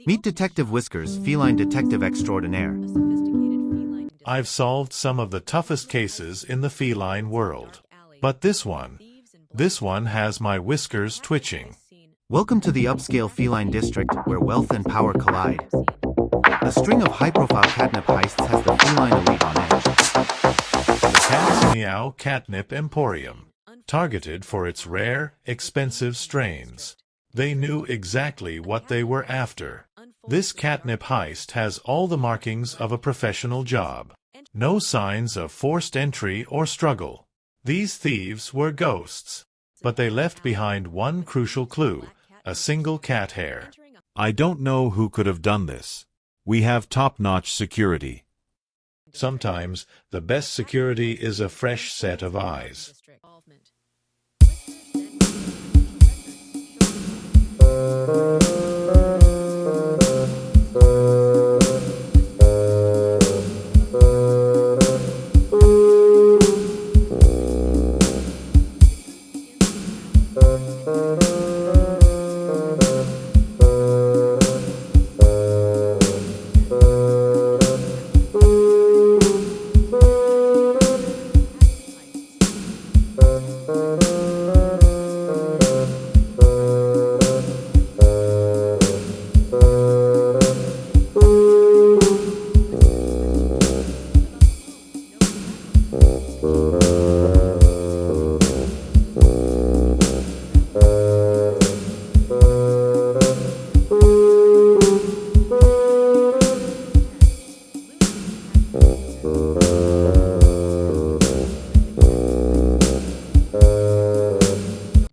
Meet Detective Whiskers, feline detective extraordinaire. I've solved some of the toughest cases in the feline world. But this one has my whiskers twitching. Welcome to the upscale feline district where wealth and power collide. A string of high-profile catnip heists has the feline elite on edge. The Cat's Meow Catnip Emporium, targeted for its rare, expensive strains. They knew exactly what they were after. This catnip heist has all the markings of a professional job. No signs of forced entry or struggle. These thieves were ghosts, but they left behind one crucial clue, a single cat hair. I don't know who could have done this. We have top-notch security. Sometimes, the best security is a fresh set of eyes.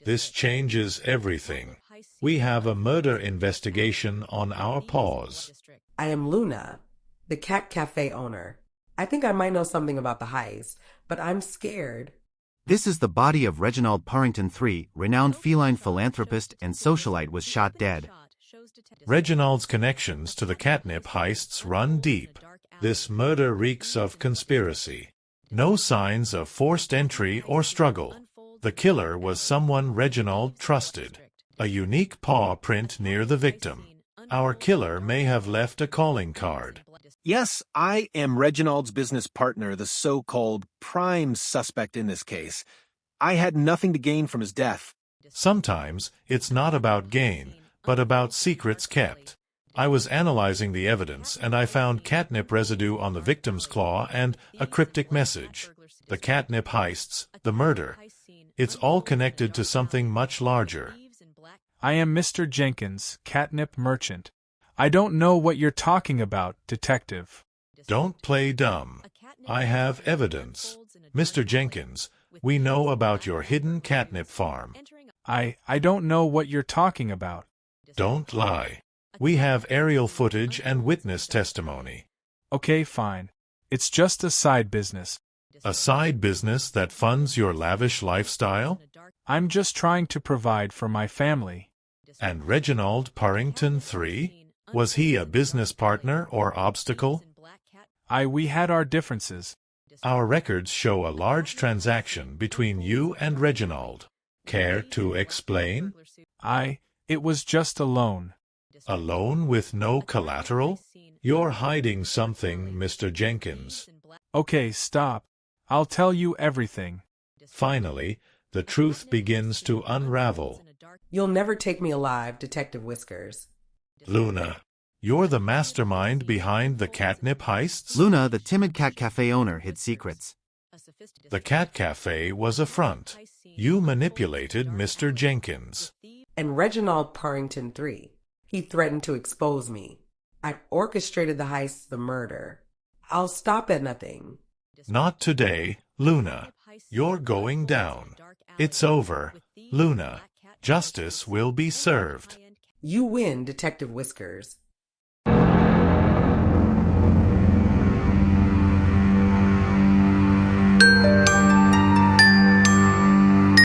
This changes everything. We have a murder investigation on our paws. I am Luna, the cat cafe owner. I think I might know something about the heist, but I'm scared. This is the body of Reginald Purrington III, renowned feline philanthropist and socialite, was shot dead. Reginald's connections to the catnip heists run deep. This murder reeks of conspiracy. No signs of forced entry or struggle. The killer was someone Reginald trusted. A unique paw print near the victim. Our killer may have left a calling card. Yes, I am Reginald's business partner, the so-called prime suspect in this case. I had nothing to gain from his death. Sometimes, it's not about gain, but about secrets kept. I was analyzing the evidence and I found catnip residue on the victim's claw and a cryptic message. The catnip heists, the murder. It's all connected to something much larger. I am Mr. Jenkins, catnip merchant. I don't know what you're talking about, detective. Don't play dumb. I have evidence. Mr. Jenkins, we know about your hidden catnip farm. I don't know what you're talking about. Don't lie. We have aerial footage and witness testimony. Okay, fine. It's just a side business. A side business that funds your lavish lifestyle? I'm just trying to provide for my family. And Reginald Purrington III? Was he a business partner or obstacle? We had our differences. Our records show a large transaction between you and Reginald. Care to explain? It was just a loan. A loan with no collateral? You're hiding something, Mr. Jenkins. Okay, stop. I'll tell you everything. Finally, the truth begins to unravel. You'll never take me alive, Detective Whiskers. Luna, you're the mastermind behind the catnip heists? Luna, the timid cat cafe owner, hid secrets. The cat cafe was a front. You manipulated Mr. Jenkins. And Reginald Purrington III. He threatened to expose me. I orchestrated the heist, the murder. I'll stop at nothing. Not today, Luna. You're going down. It's over, Luna. Justice will be served. You win, Detective Whiskers.